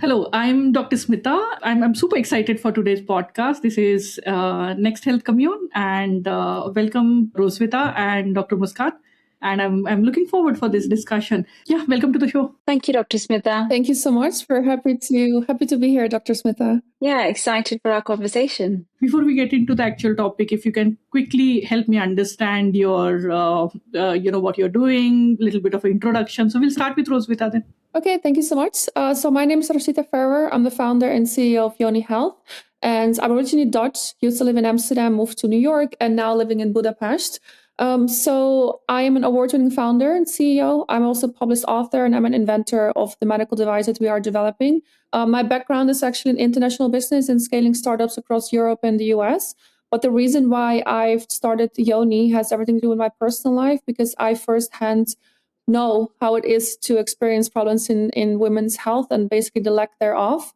Hello, I'm Dr. Smita. I'm super excited for today's podcast. This is NXT Health Commune, and welcome Roswitha and Dr. Muskaan. And I'm looking forward for this discussion. Yeah, welcome to the show. Thank you, Dr. Smita. Thank you so much. We're happy to be here, Dr. Smitha. Yeah, excited for our conversation. Before we get into the actual topic, if you can quickly help me understand your, what you're doing, a little bit of an introduction. So we'll start with Roswitha then. Okay, thank you so much. So my name is Roswitha Verwer. I'm the founder and CEO of Yon E Health. And I'm originally Dutch, used to live in Amsterdam, moved to New York, and now living in Budapest. So I am an award-winning founder and CEO. I'm also a published author, and I'm an inventor of the medical device that we are developing. My background is actually in international business and scaling startups across Europe and the US. But the reason why I've started Yoni has everything to do with my personal life, because I firsthand know how it is to experience problems in women's health and basically the lack thereof.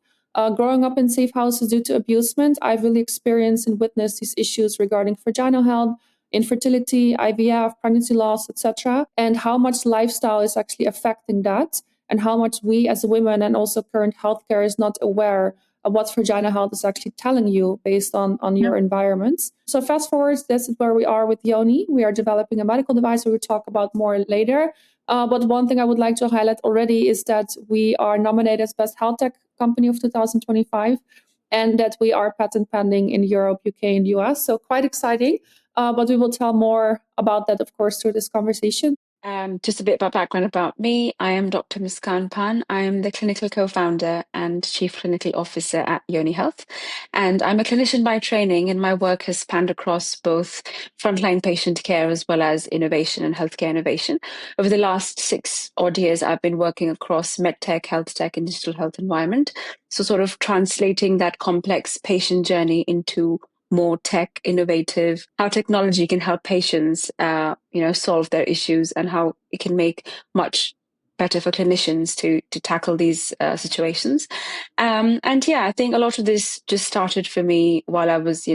Growing up in safe houses due to abusement, I've really experienced and witnessed these issues regarding vaginal health, infertility, IVF, pregnancy loss, etc., and how much lifestyle is actually affecting that, and how much we as women and also current healthcare is not aware of what vaginal health is actually telling you based on your environments. So fast forward, this is where we are with Yoni. We are developing a medical device we will talk about more later. But one thing I would like to highlight already is that we are nominated as Best Health Tech Company of 2025, and that we are patent pending in Europe, UK, and US. So quite exciting. But we will tell more about that, of course, through this conversation. Just a bit of background about me. I am Dr. Muskaan Pan. I am the clinical co-founder and chief clinical officer at Yon E Health. And I'm a clinician by training, and my work has spanned across both frontline patient care as well as innovation and healthcare innovation. Over the last 6 odd years, I've been working across medtech, health tech, and digital health environment. So sort of translating that complex patient journey into more tech innovative, how technology can help patients, solve their issues, and how it can make much better for clinicians to tackle these situations. I think a lot of this just started for me while I was,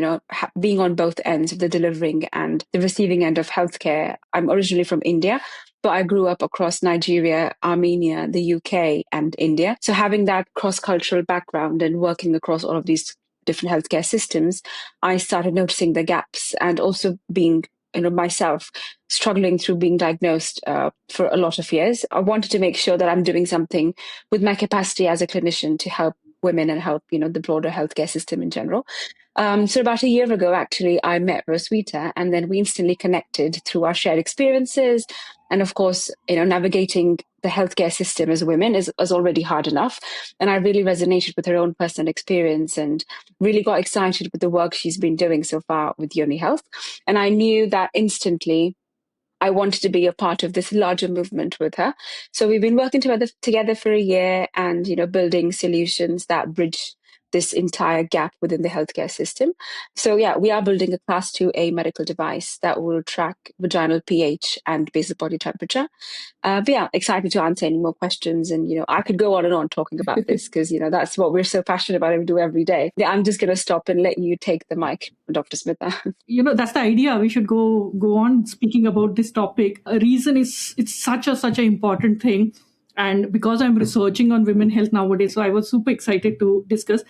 being on both ends of the delivering and the receiving end of healthcare. I'm originally from India, but I grew up across Nigeria, Armenia, the UK, and India. So having that cross-cultural background and working across all of these different healthcare systems, I started noticing the gaps, and also being, myself struggling through being diagnosed for a lot of years. I wanted to make sure that I'm doing something with my capacity as a clinician to help women and help, the broader healthcare system in general. So about a year ago, actually, I met Roswitha, and then we instantly connected through our shared experiences. And of course, navigating the healthcare system as women is already hard enough. And I really resonated with her own personal experience and really got excited with the work she's been doing so far with Yon E Health. And I knew that instantly I wanted to be a part of this larger movement with her. So we've been working together for a year, and building solutions that bridge this entire gap within the healthcare system. So we are building a Class 2A medical device that will track vaginal pH and basal body temperature. Excited to answer any more questions. And, I could go on and on talking about this because, that's what we're so passionate about and we do every day. I'm just going to stop and let you take the mic, Dr. Smita. That's the idea. We should go on speaking about this topic. A reason is it's such an important thing. And because I'm researching on women health nowadays, so I was super excited to discuss.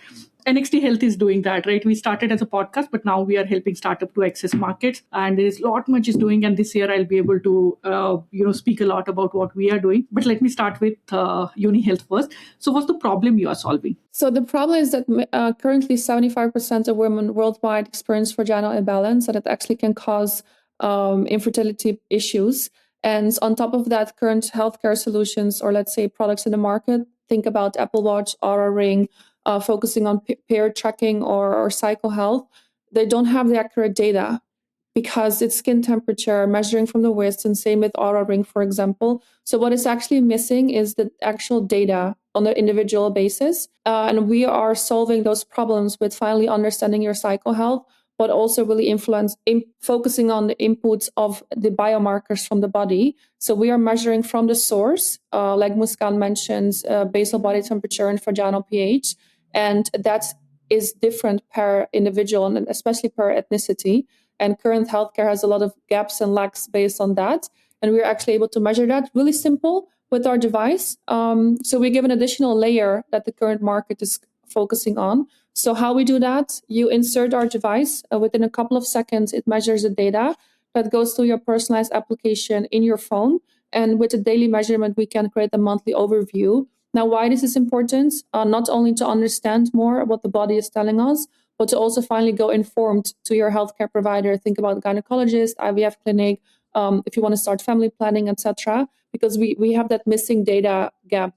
NXT Health is doing that, right? We started as a podcast, but now we are helping startup to access markets, and there's a lot much is doing. And this year I'll be able to, speak a lot about what we are doing. But let me start with Yon E Health first. So what's the problem you are solving? So the problem is that currently 75% of women worldwide experience vaginal imbalance, and it actually can cause infertility issues. And on top of that, current healthcare solutions, or let's say products in the market, think about Apple Watch, Aura Ring, focusing on period tracking or cycle health, they don't have the accurate data because it's skin temperature, measuring from the wrist, and same with Aura Ring, for example. So what is actually missing is the actual data on an individual basis. And we are solving those problems with finally understanding your cycle health, but also really focusing on the inputs of the biomarkers from the body. So we are measuring from the source, like Muskaan mentions, basal body temperature and vaginal pH. And that is different per individual, and especially per ethnicity. And current healthcare has a lot of gaps and lacks based on that. And we're actually able to measure that. Really simple, with our device. So we give an additional layer that the current market is focusing on. So how we do that, you insert our device. Within a couple of seconds, it measures the data that goes to your personalized application in your phone. And with the daily measurement, we can create a monthly overview. Now, why this is important, not only to understand more what the body is telling us, but to also finally go informed to your healthcare provider. Think about gynecologist, IVF clinic, if you want to start family planning, etc. Because we have that missing data gap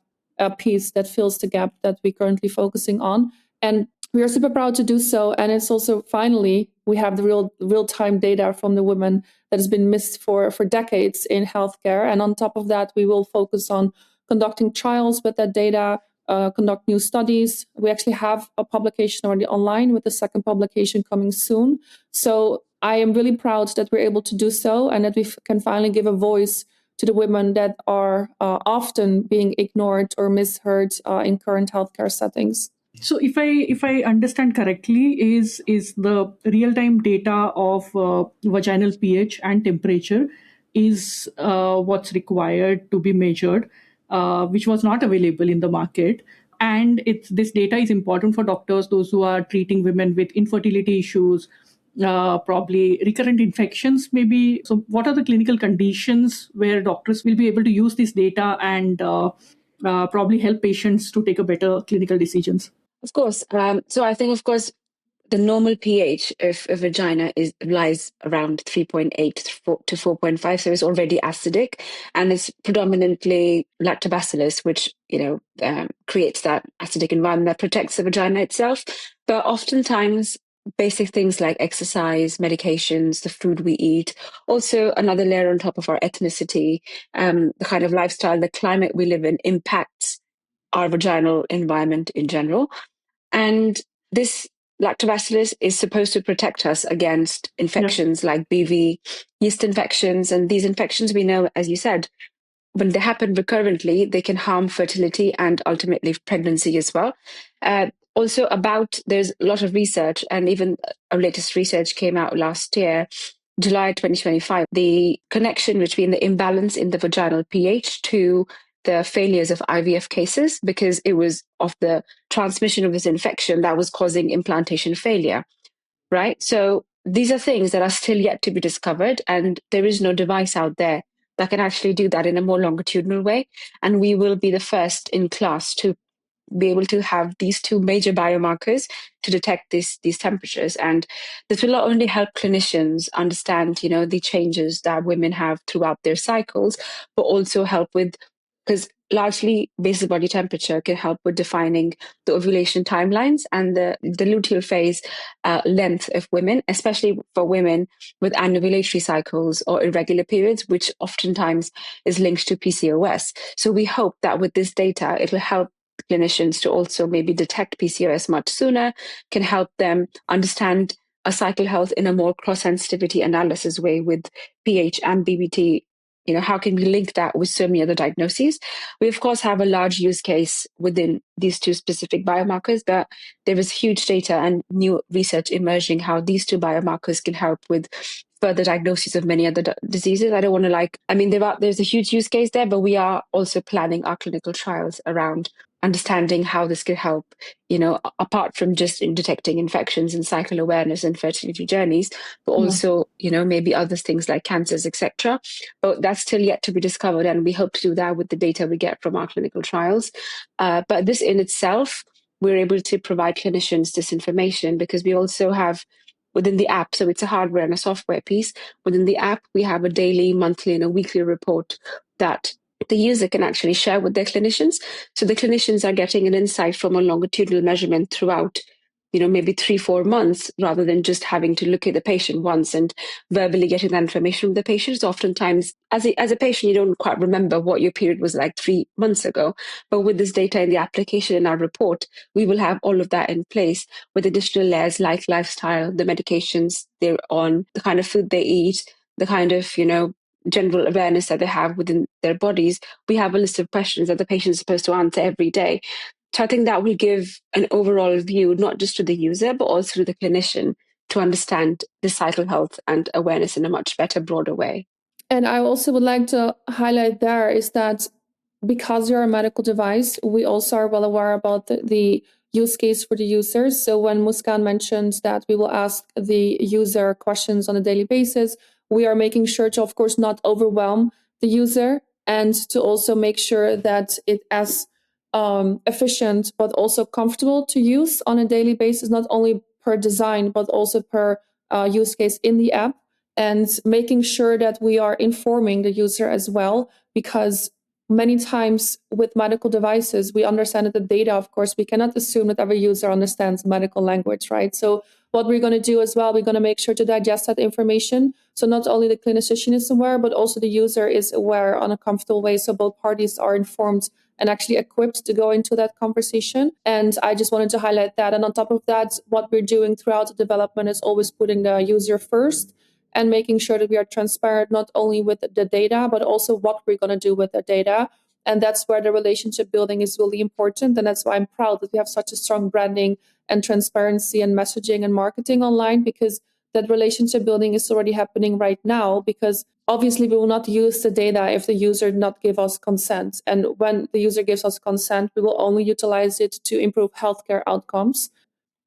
piece that fills the gap that we're currently focusing on. And we are super proud to do so. And it's also finally, we have the real-time data from the women that has been missed for decades in healthcare. And on top of that, we will focus on conducting trials with that data, conduct new studies. We actually have a publication already online with the second publication coming soon. So I am really proud that we're able to do so and that we can finally give a voice to the women that are often being ignored or misheard in current healthcare settings. So if I understand correctly, is the real time data of vaginal pH and temperature is what's required to be measured, which was not available in the market. And this data is important for doctors, those who are treating women with infertility issues, probably recurrent infections, maybe. So, what are the clinical conditions where doctors will be able to use this data and probably help patients to take a better clinical decisions? Of course. So I think, of course, the normal pH of a vagina lies around 3.8 to 4.5, so it's already acidic, and it's predominantly lactobacillus, which creates that acidic environment that protects the vagina itself. But oftentimes, basic things like exercise, medications, the food we eat, also another layer on top of our ethnicity, the kind of lifestyle, the climate we live in impacts our vaginal environment in general. And this lactobacillus is supposed to protect us against infections like BV, yeast infections. And these infections, we know, as you said, when they happen recurrently, they can harm fertility and ultimately pregnancy as well. Also, there's a lot of research, and even our latest research came out last year, July 2025, the connection between the imbalance in the vaginal pH to the failures of IVF cases, because it was of the transmission of this infection that was causing implantation failure, right? So these are things that are still yet to be discovered, and there is no device out there that can actually do that in a more longitudinal way. And we will be the first in class to be able to have these two major biomarkers to detect these temperatures. And this will not only help clinicians understand, the changes that women have throughout their cycles, but also help with, because largely basal body temperature can help with defining the ovulation timelines and the luteal phase length of women, especially for women with anovulatory cycles or irregular periods, which oftentimes is linked to PCOS. So we hope that with this data, it will help clinicians to also maybe detect PCOS much sooner, can help them understand a cycle health in a more cross-sensitivity analysis way with pH and BBT. How can we link that with so many other diagnoses? We, of course, have a large use case within these two specific biomarkers, but there is huge data and new research emerging how these two biomarkers can help with further diagnosis of many other diseases. I don't want to there's a huge use case there, but we are also planning our clinical trials around understanding how this could help, apart from just in detecting infections and cycle awareness and fertility journeys, but also, maybe other things like cancers, etc. But that's still yet to be discovered, and we hope to do that with the data we get from our clinical trials. But this in itself, we're able to provide clinicians this information because we also have within the app, so it's a hardware and a software piece. Within the app, we have a daily, monthly, and a weekly report that the user can actually share with their clinicians. So the clinicians are getting an insight from a longitudinal measurement throughout, maybe 3-4 months, rather than just having to look at the patient once and verbally getting that information from the patient. So oftentimes, as a patient, you don't quite remember what your period was like 3 months ago. But with this data in the application in our report, we will have all of that in place with additional layers like lifestyle, the medications they're on, the kind of food they eat, the kind of, general awareness that they have within their bodies. We have a list of questions that the patient is supposed to answer every day. So I think that will give an overall view, not just to the user, but also to the clinician to understand the cycle health and awareness in a much better, broader way. And I also would like to highlight there is that because you're a medical device, we also are well aware about the use case for the users. So when Muskaan mentioned that we will ask the user questions on a daily basis, we are making sure to, of course, not overwhelm the user and to also make sure that it as efficient but also comfortable to use on a daily basis, not only per design but also per use case in the app, and making sure that we are informing the user as well, because many times with medical devices, we understand that the data, of course, we cannot assume that every user understands medical language, right? So what we're going to do as well, we're going to make sure to digest that information. So not only the clinician is aware, but also the user is aware on a comfortable way. So both parties are informed and actually equipped to go into that conversation. And I just wanted to highlight that. And on top of that, what we're doing throughout the development is always putting the user first and making sure that we are transparent, not only with the data, but also what we're going to do with the data. And that's where the relationship building is really important. And that's why I'm proud that we have such a strong branding and transparency and messaging and marketing online, because that relationship building is already happening right now. Because obviously we will not use the data if the user not give us consent. And when the user gives us consent, we will only utilize it to improve healthcare outcomes.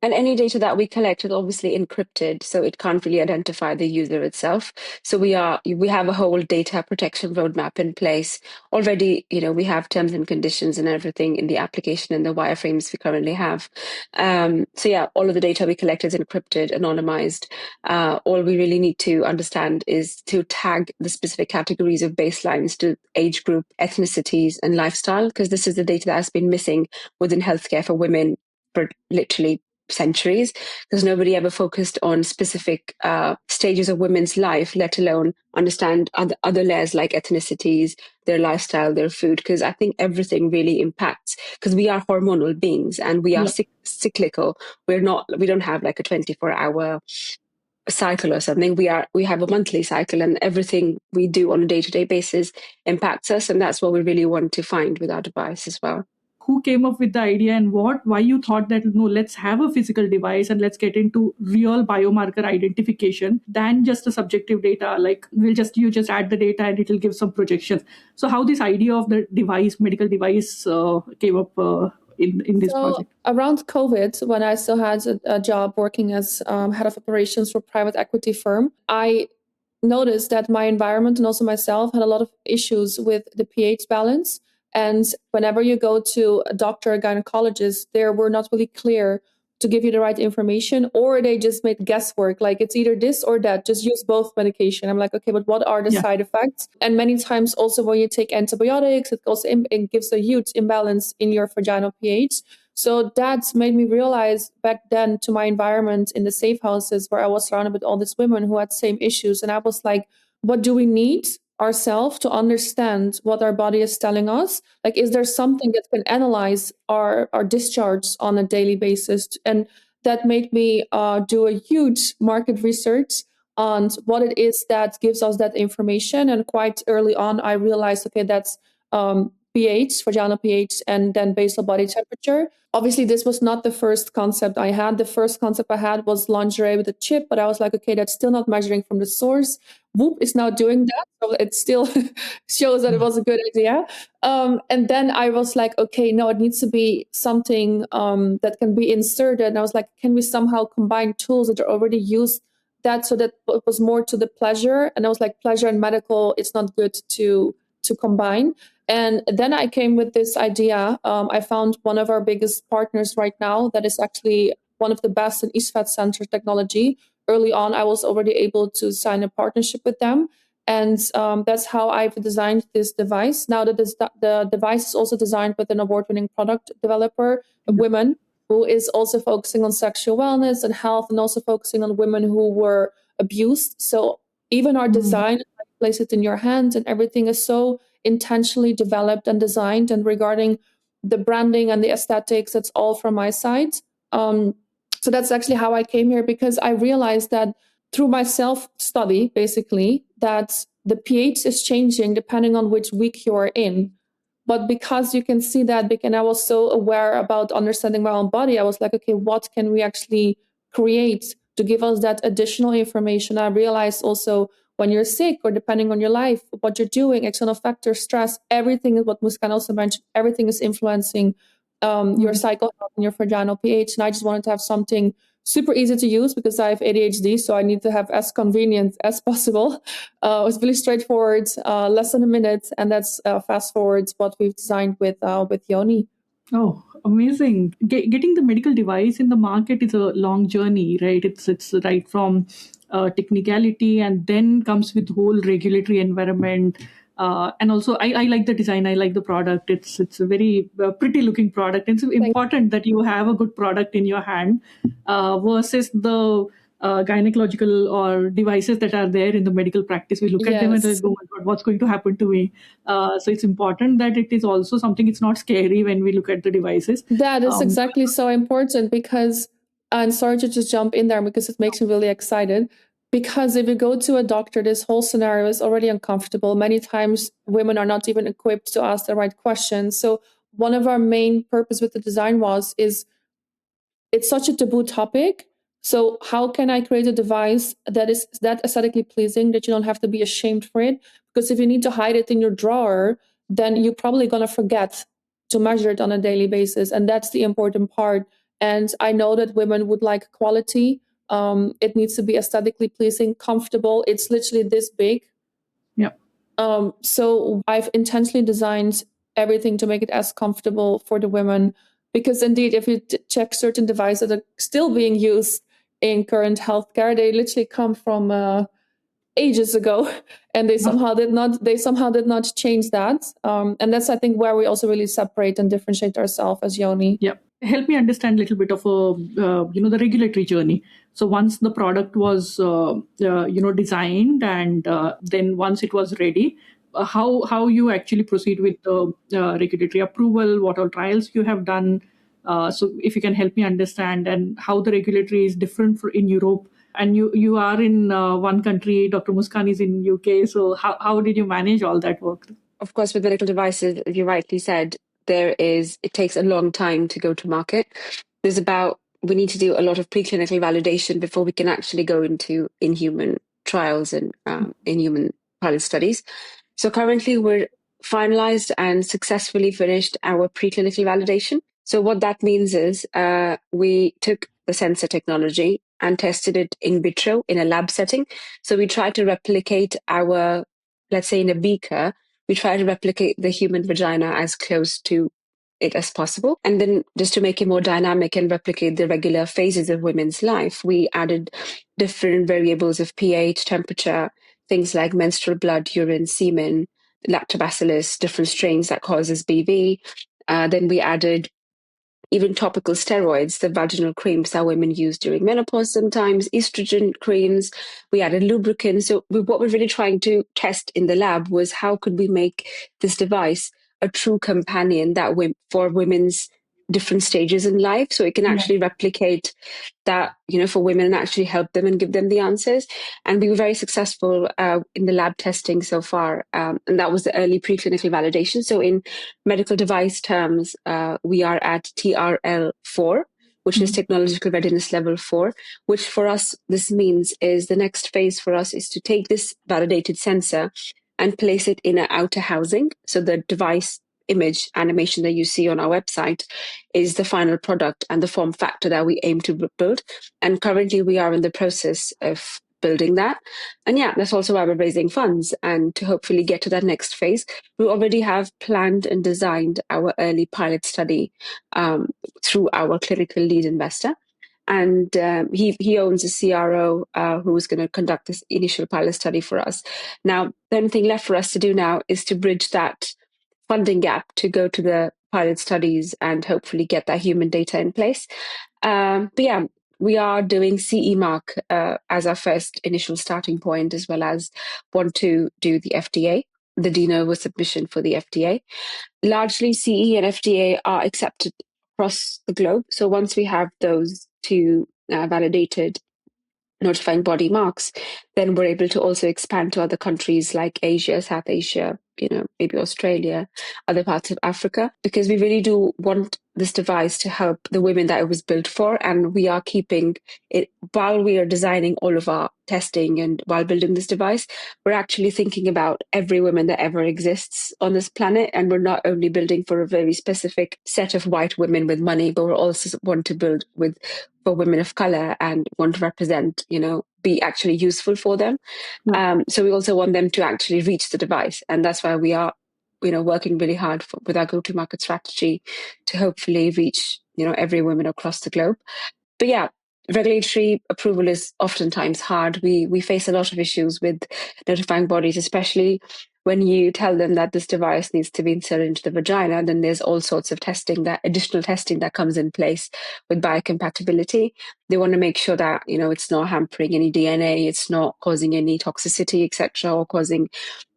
And any data that we collect is obviously encrypted, so it can't really identify the user itself. So we have a whole data protection roadmap in place already. We have terms and conditions and everything in the application and the wireframes we currently have. So yeah, all of the data we collect is encrypted, anonymized. All we really need to understand is to tag the specific categories of baselines to age group, ethnicities, and lifestyle, because this is the data that has been missing within healthcare for women for literally centuries, because nobody ever focused on specific stages of women's life, let alone understand other layers like ethnicities, their lifestyle, their food, because I think everything really impacts, because we are hormonal beings and we are cyclical. We don't have like a 24-hour cycle or something. We have a monthly cycle, and everything we do on a day-to-day basis impacts us, and that's what we really want to find with our device as well. Who came up with the idea, and why you thought that no, let's have a physical device and let's get into real biomarker identification than just the subjective data, like you just add the data and it'll give some projections. So how this idea of the medical device came up in this project? Around COVID, when I still had a job working as head of operations for a private equity firm, I noticed that my environment and also myself had a lot of issues with the pH balance. And whenever you go to a doctor, a gynecologist, they were not really clear to give you the right information, or they just made guesswork, like it's either this or that, just use both medication. I'm like, okay, but what are the side effects? And many times also when you take antibiotics, it also it gives a huge imbalance in your vaginal pH. So that made me realize back then to my environment in the safe houses where I was surrounded with all these women who had same issues. And I was like, what do we need ourselves to understand what our body is telling us? Like, is there something that can analyze our discharge on a daily basis? And that made me do a huge market research on what it is that gives us that information. And quite early on, I realized, okay, that's pH, vaginal pH, and then basal body temperature. Obviously, this was not the first concept I had. The first concept I had was lingerie with a chip, but I was like, okay, that's still not measuring from the source. Whoop is now doing that. So it still shows that it was a good idea. And then I was like, okay, no, it needs to be something that can be inserted. And I was like, can we somehow combine tools that are already used that so that it was more to the pleasure? And I was like, pleasure and medical, it's not good to combine. And then I came with this idea. I found one of our biggest partners right now that is actually one of the best in ISFAT center technology. Early on, I was already able to sign a partnership with them. And that's how I've designed this device. Now the device is also designed with an award-winning product developer, a woman who is also focusing on sexual wellness and health, and also focusing on women who were abused. So even our design, place it in your hand, and everything is so intentionally developed and designed. And regarding the branding and the aesthetics, it's all from my side. So that's actually how I came here, because I realized that through my self-study, basically, that the pH is changing depending on which week you are in. But because you can see that, and I was so aware about understanding my own body, I was like, okay, what can we actually create to give us that additional information? I realized also when you're sick, or depending on your life, what you're doing, external factors, stress, everything is what Muskan also mentioned. Everything is influencing your cycle health and your vaginal pH. And I just wanted to have something super easy to use because I have ADHD, so I need to have as convenient as possible. It's really straightforward, less than a minute, and that's fast forward what we've designed with Yoni. Oh, amazing! Getting the medical device in the market is a long journey, right? It's right from technicality, and then comes with whole regulatory environment. And also, I like the design. I like the product. It's a very pretty looking product. It's important that you have a good product in your hand versus the gynecological or devices that are there in the medical practice. We look at them and Yes. like, oh my God, what's going to happen to me? So it's important that it is also something, it's not scary when we look at the devices. That is exactly so important because, and sorry to just jump in there because it makes me really excited. Because if you go to a doctor, this whole scenario is already uncomfortable. Many times women are not even equipped to ask the right questions. So one of our main purpose with the design is it's such a taboo topic. So how can I create a device that is that aesthetically pleasing that you don't have to be ashamed for it? Because if you need to hide it in your drawer, then you're probably going to forget to measure it on a daily basis. And that's the important part. And I know that women would like quality. It needs to be aesthetically pleasing, comfortable. It's literally this big. Yeah. So I've intentionally designed everything to make it as comfortable for the women. Because indeed, if you check certain devices that are still being used in current healthcare, they literally come from ages ago, and they somehow did not change that. And that's, I think, where we also really separate and differentiate ourselves as Yoni. Yeah. Help me understand a little bit of the regulatory journey. So once the product was designed, and then once it was ready, how you actually proceed with the regulatory approval, what all trials you have done. So if you can help me understand, and how the regulatory is different in Europe, and you are in one country, Dr. Muskaan is in UK. So how did you manage all that work? Of course, with medical devices, as you rightly said, it takes a long time to go to market. We need to do a lot of preclinical validation before we can actually go into in-human trials and in-human pilot studies. So currently we're finalized and successfully finished our preclinical validation. So what that means is we took the sensor technology and tested it in vitro in a lab setting. So we tried to replicate let's say in a beaker, we try to replicate the human vagina as close to it as possible. And then just to make it more dynamic and replicate the regular phases of women's life, we added different variables of pH, temperature, things like menstrual blood, urine, semen, lactobacillus, different strains that causes BV. Then we added even topical steroids, the vaginal creams that women use during menopause sometimes, estrogen creams. We added lubricants. So what we're really trying to test in the lab was how could we make this device a true companion for women's different stages in life, so it can actually replicate that, for women and actually help them and give them the answers. And we were very successful in the lab testing so far. And that was the early preclinical validation. So in medical device terms, we are at TRL4, which is technological readiness level 4, which for us, this means is the next phase for us is to take this validated sensor and place it in an outer housing. So the device image animation that you see on our website is the final product and the form factor that we aim to build. And currently we are in the process of building that. And yeah, that's also why we're raising funds. And to hopefully get to that next phase, we already have planned and designed our early pilot study through our clinical lead investor. And he owns a CRO who's going to conduct this initial pilot study for us. Now, the only thing left for us to do now is to bridge that funding gap to go to the pilot studies and hopefully get that human data in place. But yeah, we are doing CE mark as our first initial starting point, as well as want to do the FDA, the de novo submission for the FDA. Largely, CE and FDA are accepted across the globe. So once we have those two validated notifying body marks, then we're able to also expand to other countries like Asia, South Asia, maybe Australia, other parts of Africa, because we really do want this device to help the women that it was built for. And we are keeping it, while we are designing all of our testing and while building this device, we're actually thinking about every woman that ever exists on this planet. And we're not only building for a very specific set of white women with money, but we're also want to build for women of color and want to represent, be actually useful for them. Yeah. So we also want them to actually reach the device. And that's why we are, working really hard with our go-to-market strategy to hopefully reach, every woman across the globe. But yeah, regulatory approval is oftentimes hard. We face a lot of issues with notifying bodies, especially when you tell them that this device needs to be inserted into the vagina. Then there's all sorts of additional testing that comes in place with biocompatibility. They want to make sure that it's not hampering any DNA, it's not causing any toxicity, etc., or causing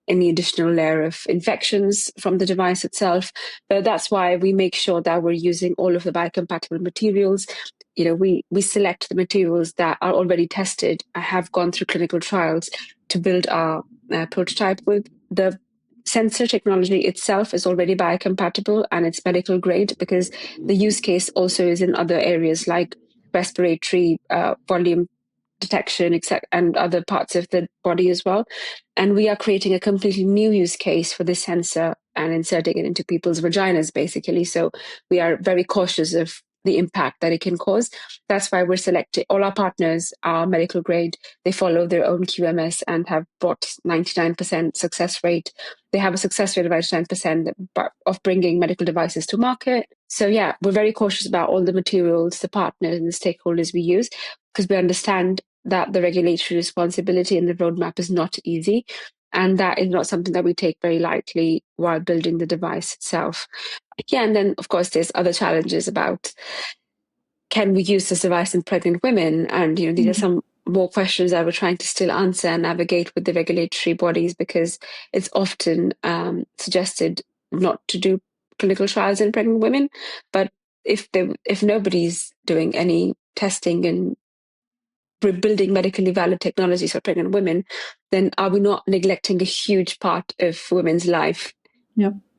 any additional layer of infections from the device itself. But that's why we make sure that we're using all of the biocompatible materials. We select the materials that are already tested and have gone through clinical trials to build our prototype with. The sensor technology itself is already biocompatible and it's medical grade, because the use case also is in other areas like respiratory volume detection, and other parts of the body as well. And we are creating a completely new use case for this sensor and inserting it into people's vaginas, basically. So we are very cautious of the impact that it can cause. That's why we're selecting all our partners are medical grade. They follow their own QMS and have brought 99% success rate. They have a success rate of about 10% of bringing medical devices to market. So yeah, we're very cautious about all the materials, the partners and the stakeholders we use, because we understand that the regulatory responsibility and the roadmap is not easy. And that is not something that we take very lightly while building the device itself. Yeah, and then of course there's other challenges about, can we use this device in pregnant women? And these are some more questions that we're trying to still answer and navigate with the regulatory bodies, because it's often suggested not to do clinical trials in pregnant women. But if nobody's doing any testing and building medically valid technologies for pregnant women, then are we not neglecting a huge part of women's life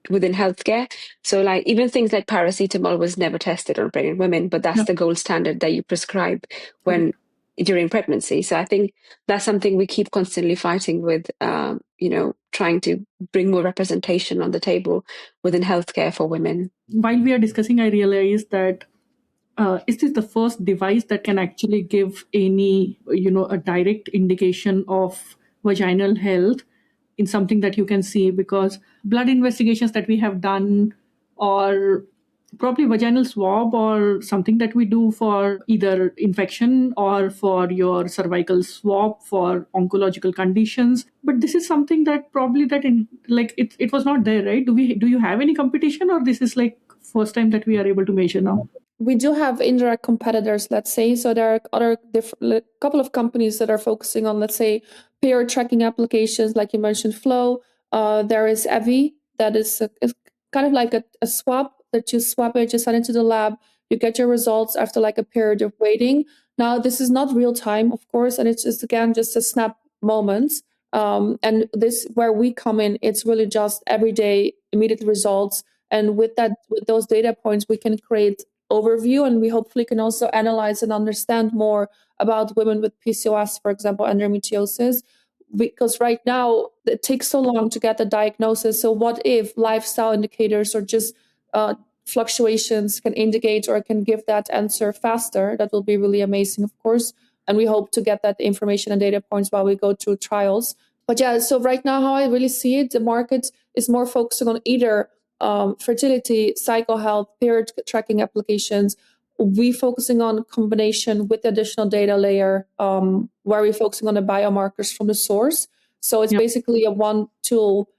within healthcare? So like even things like paracetamol was never tested on pregnant women, but that's the gold standard that you prescribe during pregnancy. So I think that's something we keep constantly fighting with, trying to bring more representation on the table within healthcare for women. While we are discussing, I realized that is this the first device that can actually give any, a direct indication of vaginal health in something that you can see? Because blood investigations that we have done, or probably vaginal swab or something that we do for either infection or for your cervical swab for oncological conditions. But this is something that probably it was not there, right? Do you have any competition, or this is like first time that we are able to measure now? We do have indirect competitors, let's say. So there are other couple of companies that are focusing on, let's say, pair tracking applications, like you mentioned, Flow. There is Evi, that is kind of like a swab that you swap it, you send it to the lab, you get your results after like a period of waiting. Now, this is not real time, of course, and it's just, again, just a snap moment. And this, where we come in, it's really just everyday immediate results. And with those data points, we can create overview, and we hopefully can also analyze and understand more about women with PCOS, for example, endometriosis, because right now it takes so long to get the diagnosis. So what if lifestyle indicators or just fluctuations can indicate or can give that answer faster? That will be really amazing, of course. And we hope to get that information and data points while we go through trials. But yeah, so right now, how I really see it, the market is more focusing on either fertility, cycle health, period tracking applications. We focusing on combination with additional data layer, where we're focusing on the biomarkers from the source. So it's basically a one tool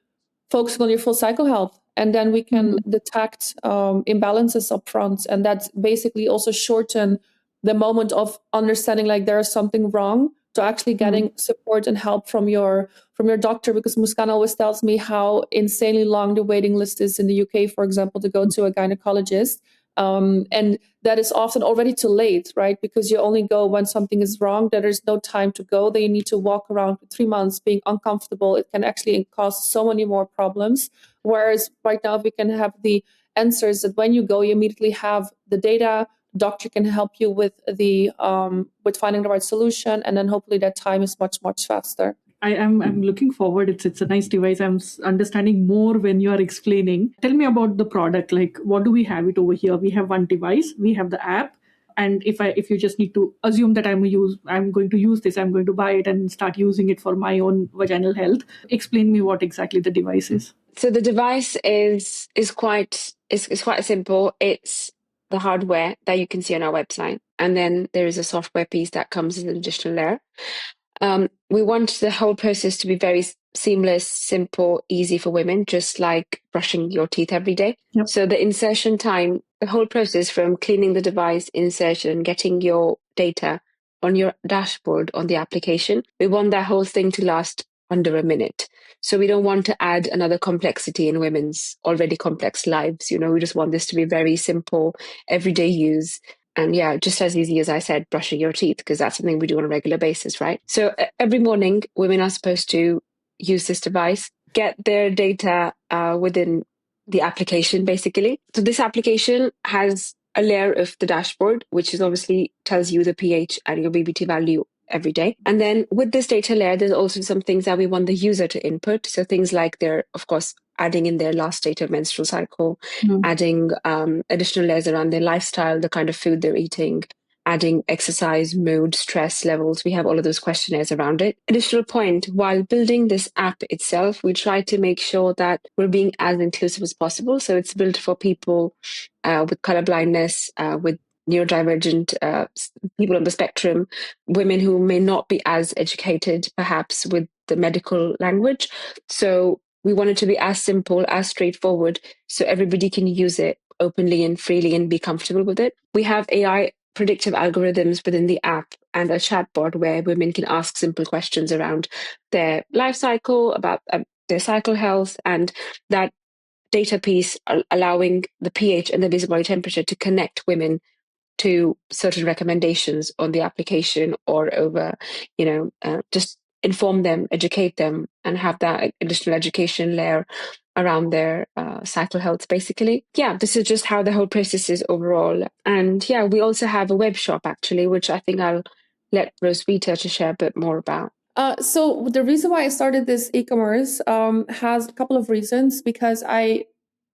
focusing on your full cycle health, and then we can detect imbalances up front, and that's basically also shorten the moment of understanding like there's something wrong to actually getting support and help from your doctor, because Muskaan always tells me how insanely long the waiting list is in the UK, for example, to go to a gynecologist. And that is often already too late, right? Because you only go when something is wrong. There is no time to go. Then you need to walk around for 3 months being uncomfortable. It can actually cause so many more problems. Whereas right now, we can have the answers that when you go, you immediately have the data. Doctor can help you with with finding the right solution, and then hopefully that time is much faster. I'm looking forward. It's a nice device. Understanding more when you are explaining. Tell me about the product. Like, what do we have it over here? We have one device. We have the app. And if you just need to assume that I'm going to use this, I'm going to buy it and start using it for my own vaginal health. Explain me what exactly the device is. So the device is quite simple. It's the hardware that you can see on our website, and then there is a software piece that comes as an additional layer. We want the whole process to be very seamless, simple, easy for women, just like brushing your teeth every day. Yep. So the insertion time, the whole process from cleaning the device, insertion, getting your data on your dashboard on the application, we want that whole thing to last under a minute. So we don't want to add another complexity in women's already complex lives. We just want this to be very simple, everyday use. And yeah, just as easy as I said, brushing your teeth, because that's something we do on a regular basis, right? So every morning, women are supposed to use this device, get their data within the application, basically. So this application has a layer of the dashboard, which is obviously tells you the pH and your BBT value every day. And then with this data layer, there's also some things that we want the user to input. So things like they're, of course, adding in their last state of menstrual cycle, adding additional layers around their lifestyle, the kind of food they're eating, adding exercise, mood, stress levels. We have all of those questionnaires around it. Additional point, while building this app itself, we try to make sure that we're being as inclusive as possible. So it's built for people with color blindness, with neurodivergent people on the spectrum, women who may not be as educated perhaps with the medical language. So we want it to be as simple, as straightforward, so everybody can use it openly and freely and be comfortable with it. We have AI predictive algorithms within the app and a chatbot where women can ask simple questions around their life cycle, about their cycle health, and that data piece allowing the pH and the basal body temperature to connect women to certain recommendations on the application or over, just inform them, educate them, and have that additional education layer around their cycle health, basically. Yeah, this is just how the whole process is overall. And yeah, we also have a web shop, actually, which I think I'll let Roswitha to share a bit more about. So the reason why I started this e-commerce has a couple of reasons, because I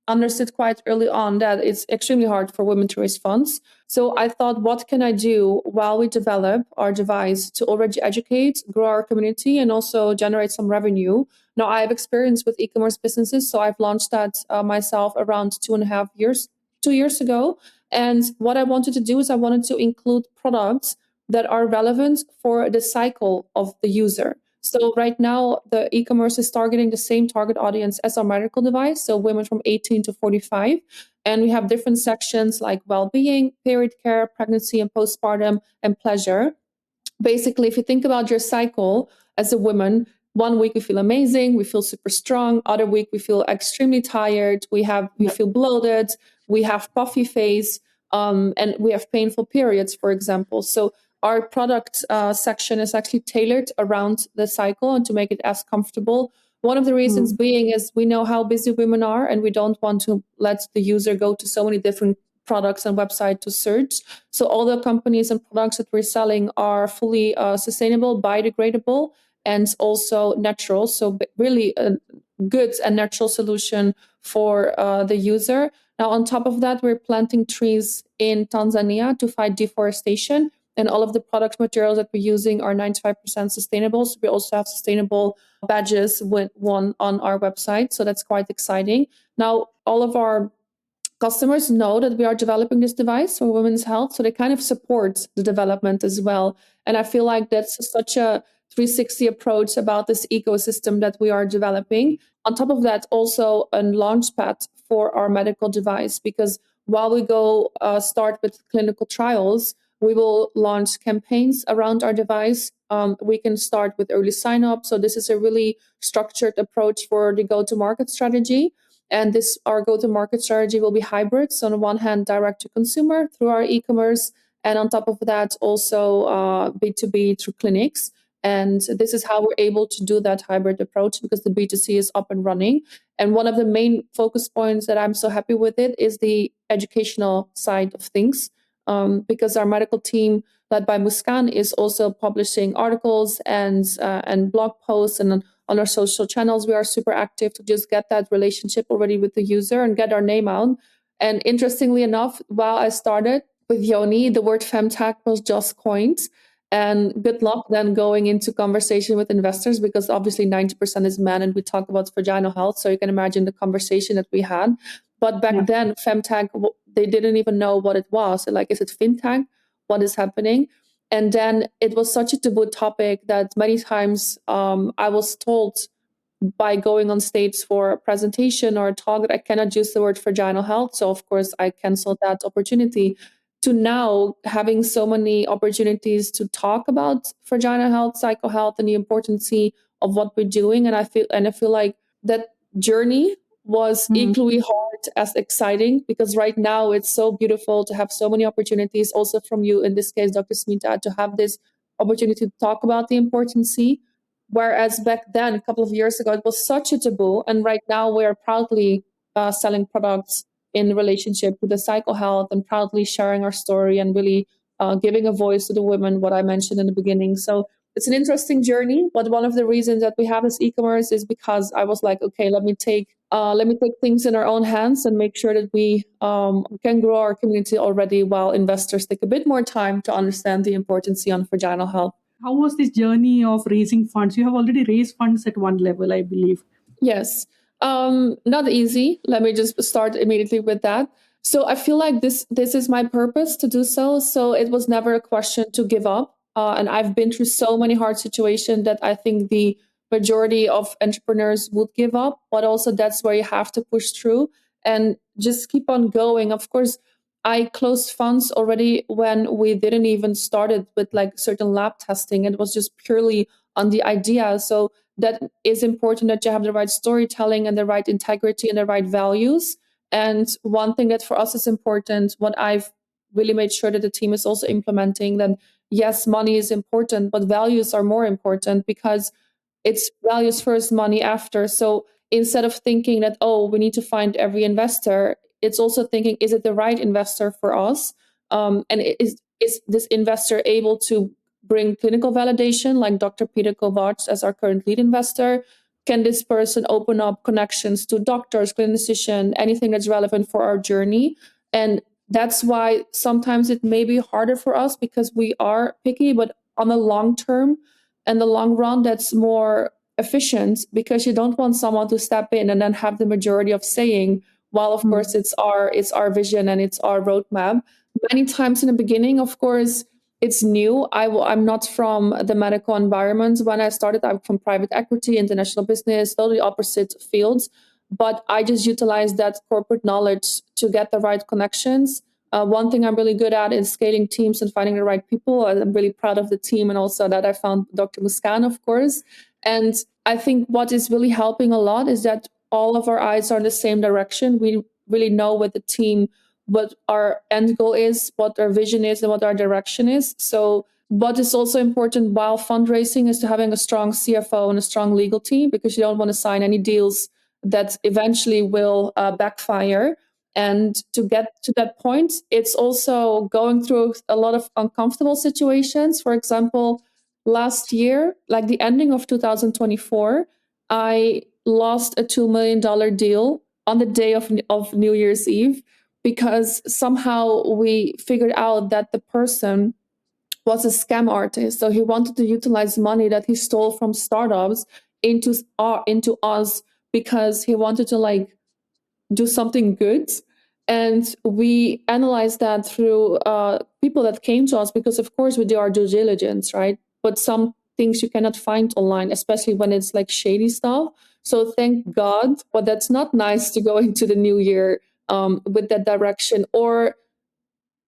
understood quite early on that it's extremely hard for women to raise funds. So I thought, what can I do while we develop our device to already educate, grow our community, and also generate some revenue? Now, I have experience with e-commerce businesses, so I've launched that myself around 2 years ago. And what I wanted to do is I wanted to include products that are relevant for the cycle of the user. So right now, the e-commerce is targeting the same target audience as our medical device, so women from 18 to 45. And we have different sections like well-being, period care, pregnancy and postpartum, and pleasure. Basically, if you think about your cycle as a woman, 1 week we feel amazing, we feel super strong. Other week we feel extremely tired. We feel bloated. We have puffy face, and we have painful periods, for example. So our product section is actually tailored around the cycle and to make it as comfortable. One of the reasons being is we know how busy women are, and we don't want to let the user go to so many different products and website to search. So all the companies and products that we're selling are fully sustainable, biodegradable, and also natural. So really a good and natural solution for the user. Now, on top of that, we're planting trees in Tanzania to fight deforestation. And all of the product materials that we're using are 95% sustainable. So we also have sustainable badges with one on our website. So that's quite exciting. Now, all of our customers know that we are developing this device for women's health, so they kind of support the development as well. And I feel like that's such a 360 approach about this ecosystem that we are developing. On top of that, also a launch pad for our medical device, because while we go start with clinical trials, we will launch campaigns around our device. We can start with early sign up. So this is a really structured approach for the go-to-market strategy. And this, our go-to-market strategy will be hybrid. So on one hand, direct to consumer through our e-commerce, and on top of that, also B2B through clinics. And this is how we're able to do that hybrid approach, because the B2C is up and running. And one of the main focus points that I'm so happy with it is the educational side of things, because our medical team, led by Muskaan, is also publishing articles and blog posts, and on our social channels we are super active to just get that relationship already with the user and get our name out. And interestingly enough, while I started with Yoni, the word femtech was just coined. And good luck then going into conversation with investors, because obviously 90% is men and we talk about vaginal health. So you can imagine the conversation that we had. But back then, femtech, they didn't even know what it was. Like, is it fintech? What is happening? And then it was such a taboo topic that many times I was told by going on stage for a presentation or a talk that I cannot use the word vaginal health. So of course I canceled that opportunity, to now having so many opportunities to talk about vaginal health, psycho health, and the importance of what we're doing. And I feel like that journey was equally hard as exciting, because right now it's so beautiful to have so many opportunities, also from you in this case, Dr. Smita, to have this opportunity to talk about the importance. Whereas back then, a couple of years ago, it was such a taboo. And right now we are proudly selling products in relationship to the psycho health, and proudly sharing our story and really giving a voice to the women, what I mentioned in the beginning. So it's an interesting journey. But one of the reasons that we have this e-commerce is because I was like, okay, let me take things in our own hands and make sure that we can grow our community already, while investors take a bit more time to understand the importance on vaginal health. How was this journey of raising funds? You have already raised funds at one level, I believe. Yes. Not easy. Let me just start immediately with that. So I feel like this is my purpose to do so. So it was never a question to give up. And I've been through so many hard situations that I think the majority of entrepreneurs would give up. But also that's where you have to push through and just keep on going. Of course, I closed funds already when we didn't even started with like certain lab testing. It was just purely on the idea. So that is important, that you have the right storytelling and the right integrity and the right values. And one thing that for us is important, what I've really made sure that the team is also implementing, that yes, money is important, but values are more important, because it's values first, money after. So instead of thinking that, oh, we need to find every investor, it's also thinking, is it the right investor for us? And is this investor able to bring clinical validation, like Dr. Peter Kovacs as our current lead investor? Can this person open up connections to doctors, clinicians, anything that's relevant for our journey? And that's why sometimes it may be harder for us, because we are picky, but on the long term and the long run, that's more efficient, because you don't want someone to step in and then have the majority of saying, while of course it's our vision and it's our roadmap. Many times in the beginning, of course, it's new. I'm not from the medical environment. When I started, I'm from private equity, international business, totally opposite fields. But I just utilized that corporate knowledge to get the right connections. One thing I'm really good at is scaling teams and finding the right people. I'm really proud of the team, and also that I found Dr. Muskaan, of course. And I think what is really helping a lot is that all of our eyes are in the same direction. We really know with the team what our end goal is, what our vision is, and what our direction is. So what is also important while fundraising is to having a strong CFO and a strong legal team, because you don't want to sign any deals that eventually will backfire. And to get to that point, it's also going through a lot of uncomfortable situations. For example, last year, like the ending of 2024, I lost a $2 million deal on the day of New Year's Eve, because somehow we figured out that the person was a scam artist. So he wanted to utilize money that he stole from startups into us, because he wanted to like do something good. And we analyzed that through people that came to us, because of course we do our due diligence, right? But some things you cannot find online, especially when it's like shady stuff. So thank God, but that's not nice to go into the new year with that direction. Or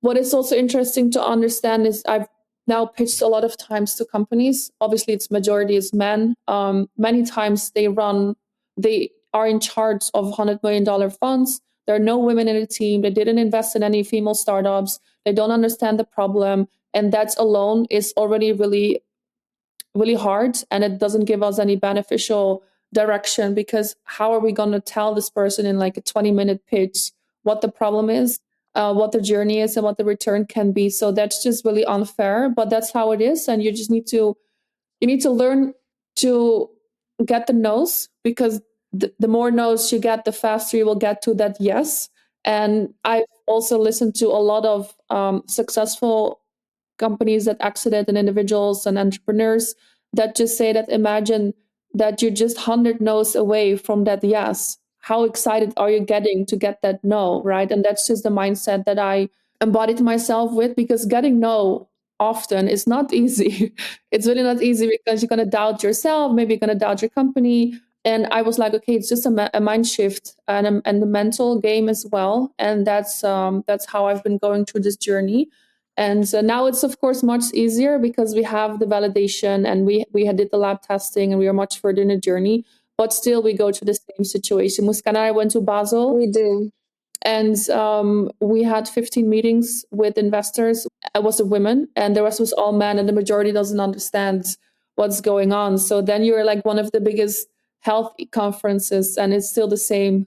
what is also interesting to understand is I've now pitched a lot of times to companies. Obviously, its majority is men. Many times they are are in charge of $100 million funds. There are no women in the team. They didn't invest in any female startups. They don't understand the problem. And that alone is already really, really hard. And it doesn't give us any beneficial direction, because how are we going to tell this person in like a 20-minute pitch what the problem is, what the journey is, and what the return can be? So that's just really unfair, but that's how it is. And you just need to learn to get the no's, because the more no's you get, the faster you will get to that yes. And I've also listened to a lot of successful companies that exited, and individuals and entrepreneurs that just say that, imagine that you're just 100 no's away from that yes. How excited are you getting to get that no, right? And that's just the mindset that I embodied myself with, because getting no often is not easy. It's really not easy, because you're going to doubt yourself, maybe you're going to doubt your company. And I was like, okay, it's just a mind shift and the mental game as well. And that's how I've been going through this journey. And so now it's of course much easier, because we have the validation, and we had did the lab testing, and we are much further in the journey. But still, we go to the same situation. Muskaan and I went to Basel. We do. And we had 15 meetings with investors. I was a woman, and the rest was all men, and the majority doesn't understand what's going on. So then you're like one of the biggest health conferences, and it's still the same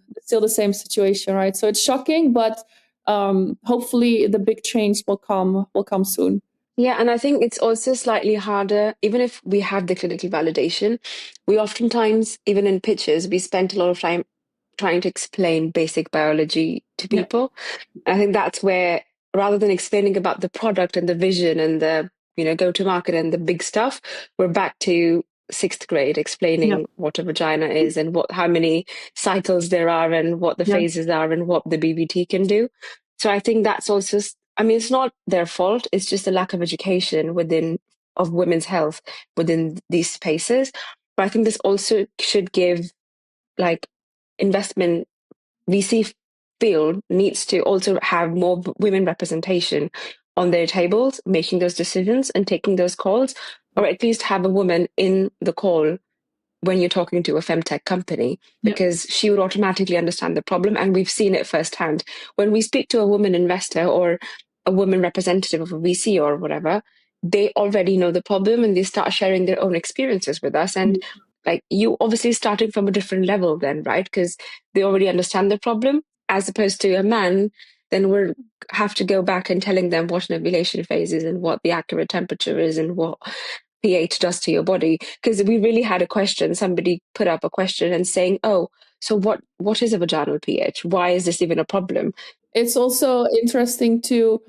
situation, right? So it's shocking, but hopefully the big change will come soon. Yeah, and I think it's also slightly harder, even if we have the clinical validation, we oftentimes, even in pitches, we spend a lot of time trying to explain basic biology to Yeah. people. I think that's where, rather than explaining about the product and the vision and the, go to market and the big stuff, we're back to sixth grade explaining Yeah. what a vagina is, and how many cycles there are, and what the Yeah. phases are, and what the BBT can do. So I think that's also, it's not their fault. It's just a lack of education of women's health within these spaces. But I think this also should give, like, investment VC field needs to also have more women representation on their tables, making those decisions and taking those calls, or at least have a woman in the call when you're talking to a femtech company, because she would automatically understand the problem. And we've seen it firsthand. When we speak to a woman investor or a woman representative of a VC or whatever, they already know the problem, and they start sharing their own experiences with us. And like, you obviously starting from a different level then, right? Because they already understand the problem, as opposed to a man, then we'll have to go back and telling them what an ovulation phase is, and what the accurate temperature is, and what pH does to your body. Because we really had a question, somebody put up a question and saying, oh, so what is a vaginal pH? Why is this even a problem? It's also interesting too,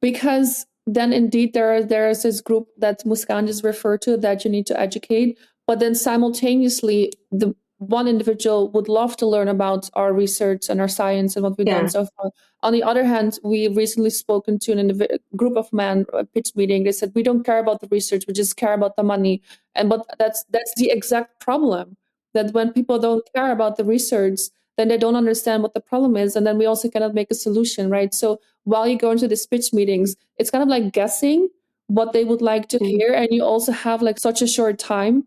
because then indeed there is this group that Muskaan just referred to that you need to educate, but then simultaneously the one individual would love to learn about our research and our science and what we've done so far. On the other hand, we recently spoken to group of men, a pitch meeting. They said, we don't care about the research, we just care about the money. But that's the exact problem, that when people don't care about the research, then they don't understand what the problem is. And then we also cannot make a solution, right? So while you go into these pitch meetings, it's kind of like guessing what they would like to hear. And you also have like such a short time,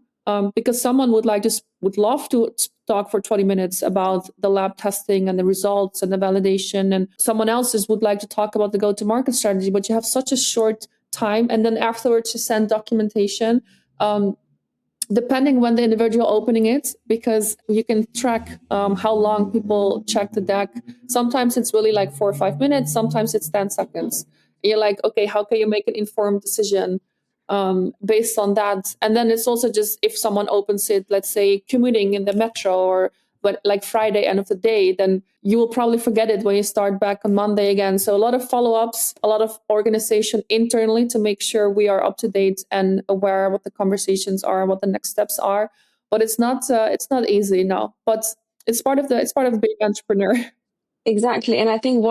because someone would love to talk for 20 minutes about the lab testing and the results and the validation. And someone else would like to talk about the go-to-market strategy, but you have such a short time. And then afterwards you send documentation. Depending when the individual opening it, because you can track how long people check the deck. Sometimes it's really like 4 or 5 minutes. Sometimes it's 10 seconds. You're like, okay, how can you make an informed decision based on that? And then it's also just, if someone opens it, let's say commuting in the metro, or but like Friday, end of the day, then you will probably forget it when you start back on Monday again. So a lot of follow-ups, a lot of organization internally to make sure we are up to date and aware what the conversations are, what the next steps are. But it's not easy, no. But it's part of being an entrepreneur. Exactly. And I think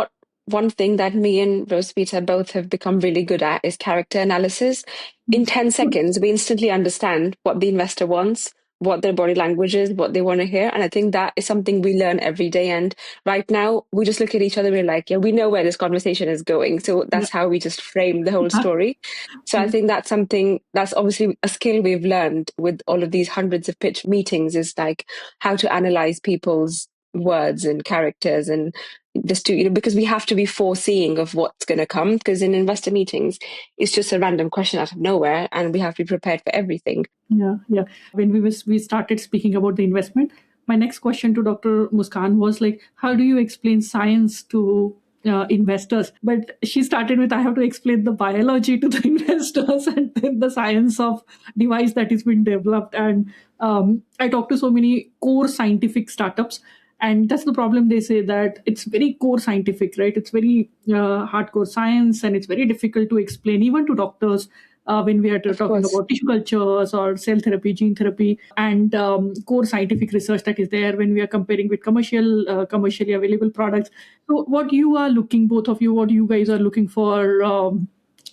one thing that me and Roswitha both have become really good at is character analysis. In 10 seconds, we instantly understand what the investor wants, what their body language is, what they want to hear. And I think that is something we learn every day. And right now we just look at each other, we're like, yeah, we know where this conversation is going. So that's how we just frame the whole story. So I think that's something that's obviously a skill we've learned with all of these hundreds of pitch meetings, is like how to analyze people's words and characters, and just to, because we have to be foreseeing of what's going to come, because in investor meetings, it's just a random question out of nowhere and we have to be prepared for everything. Yeah. When we started speaking about the investment, my next question to Dr. Muskaan was like, how do you explain science to investors? But she started with, I have to explain the biology to the investors and then the science of device that is being developed. And I talked to so many core scientific startups. And that's the problem. They say that it's very core scientific, right? It's very hardcore science, and it's very difficult to explain even to doctors when we are talking about tissue cultures or cell therapy, gene therapy, and core scientific research that is there when we are comparing with commercially available products. So what you are looking, both of you, what you guys are looking for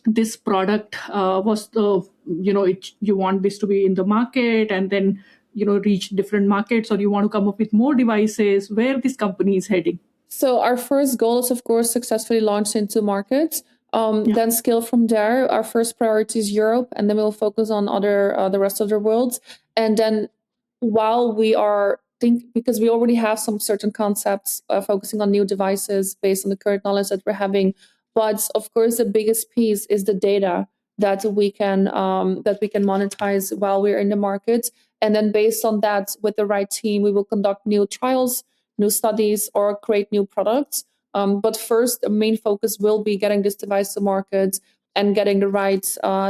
this product was the, you want this to be in the market and then, reach different markets, or you want to come up with more devices, where this company is heading? So our first goal is, of course, successfully launch into markets. Then scale from there. Our first priority is Europe, and then we'll focus on the rest of the world. And then while we are because we already have some certain concepts focusing on new devices based on the current knowledge that we're having. But of course, the biggest piece is the data that we can monetize while we're in the market. And then based on that, with the right team, we will conduct new trials, new studies, or create new products. But first, the main focus will be getting this device to market and getting the right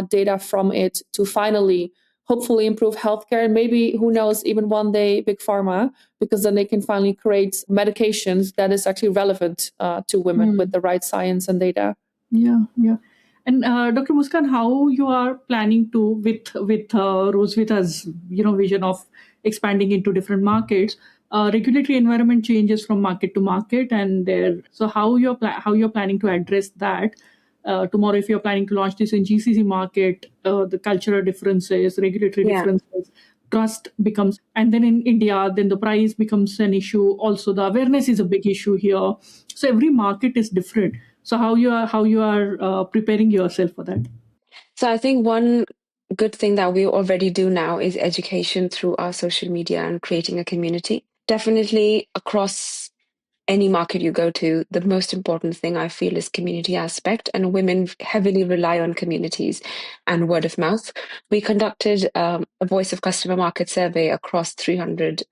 data from it to finally, hopefully, improve healthcare. And maybe, who knows, even one day, big pharma, because then they can finally create medications that is actually relevant to women with the right science and data. Yeah. And Dr. Muskaan, how you are planning to, with Roswitha's vision of expanding into different markets? Regulatory environment changes from market to market, and so how you're planning to address that? Tomorrow, if you're planning to launch this in GCC market, the cultural differences, regulatory differences, trust becomes, and then in India, then the price becomes an issue. Also, the awareness is a big issue here. So every market is different. So how you are preparing yourself for that? So I think one good thing that we already do now is education through our social media and creating a community. Definitely across any market you go to, the most important thing I feel is community aspect, and women heavily rely on communities and word of mouth. We conducted a voice of customer market survey across 300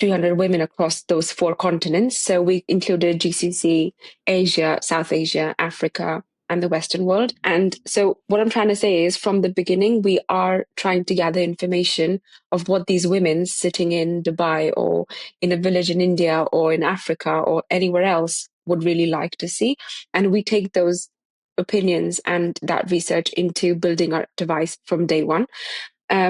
women across those 4 continents. So we included GCC, Asia, South Asia, Africa, and the Western world. And so what I'm trying to say is, from the beginning, we are trying to gather information of what these women sitting in Dubai or in a village in India or in Africa or anywhere else would really like to see. And we take those opinions and that research into building our device from day one.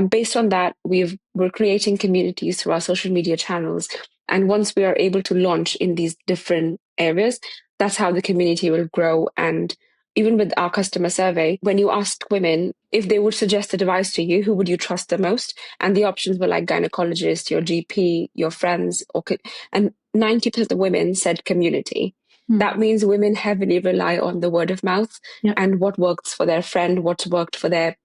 Based on that, we're creating communities through our social media channels. And once we are able to launch in these different areas, that's how the community will grow. And even with our customer survey, when you asked women if they would suggest a device to you, who would you trust the most? And the options were like gynecologist, your GP, your friends, and 90% of the women said community. That means women heavily rely on the word of mouth and what works for their friend, what's worked for their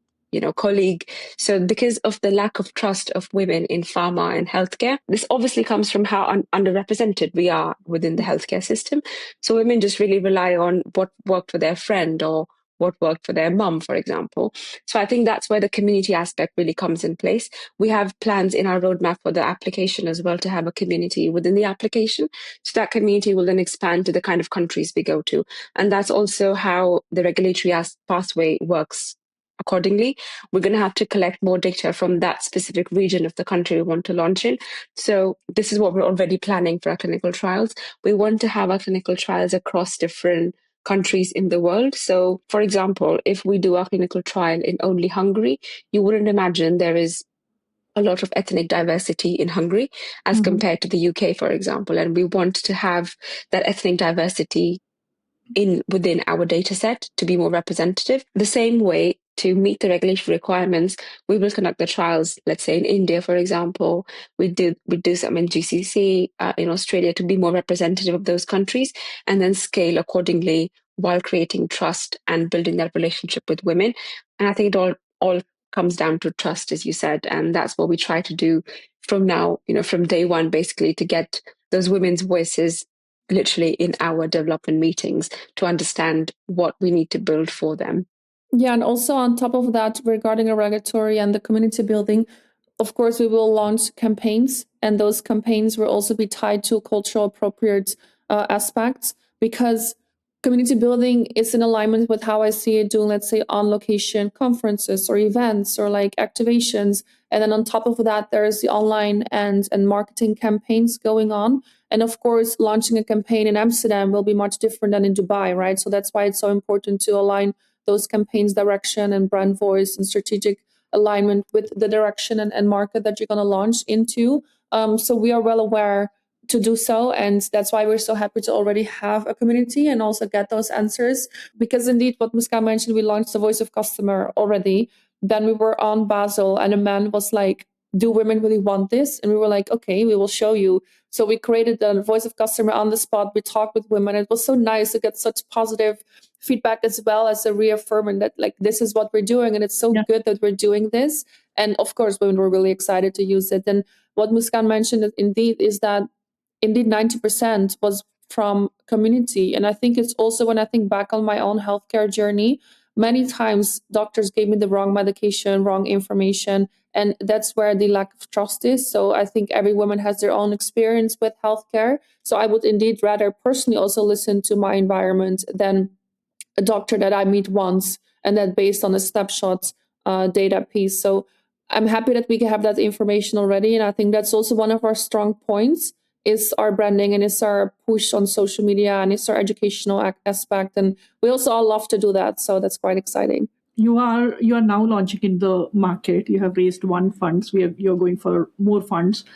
colleague. So because of the lack of trust of women in pharma and healthcare, this obviously comes from how underrepresented we are within the healthcare system. So women just really rely on what worked for their friend or what worked for their mum, for example. So I think that's where the community aspect really comes in place. We have plans in our roadmap for the application as well to have a community within the application. So that community will then expand to the kind of countries we go to. And that's also how the regulatory pathway works. Accordingly, we're going to have to collect more data from that specific region of the country we want to launch in. So this is what we're already planning for our clinical trials. We want to have our clinical trials across different countries in the world. So, for example, if we do our clinical trial in only Hungary, you wouldn't imagine there is a lot of ethnic diversity in Hungary as compared to the UK, for example. And we want to have that ethnic diversity within our data set to be more representative. The same way, to meet the regulatory requirements, we will conduct the trials. Let's say in India, for example, we do some in GCC, in Australia, to be more representative of those countries, and then scale accordingly while creating trust and building that relationship with women. And I think it all comes down to trust, as you said, and that's what we try to do from now, from day one, basically, to get those women's voices literally in our development meetings to understand what we need to build for them. Yeah, and also on top of that, regarding a regulatory and the community building, of course, we will launch campaigns, and those campaigns will also be tied to cultural appropriate aspects, because community building is in alignment with how I see it doing, let's say, on location conferences or events or like activations. And then on top of that, there's the online and marketing campaigns going on. And of course, launching a campaign in Amsterdam will be much different than in Dubai, right? So that's why it's so important to align those campaigns' direction and brand voice and strategic alignment with the direction and market that you're going to launch into. So we are well aware to do so. And that's why we're so happy to already have a community and also get those answers. Because indeed, what Muskaan mentioned, we launched the Voice of Customer already. Then we were on Basel, and a man was like, do women really want this? And we were like, okay, we will show you. So we created the Voice of Customer on the spot. We talked with women. It was so nice to get such positive feedback, as well as a reaffirming that like this is what we're doing, and it's so good that we're doing this. And of course, women were really excited to use it. And what Muskaan mentioned indeed is that indeed 90% was from community. And I think it's also, when I think back on my own healthcare journey, many times doctors gave me the wrong medication, wrong information, and that's where the lack of trust is. So I think every woman has their own experience with healthcare. So I would indeed rather personally also listen to my environment than a doctor that I meet once and then based on a snapshot data piece. So I'm happy that we can have that information already. And I think that's also one of our strong points is our branding, and it's our push on social media, and it's our educational aspect. And we also all love to do that. So that's quite exciting. You are now launching in the market. You have raised one funds. You're going for more funds.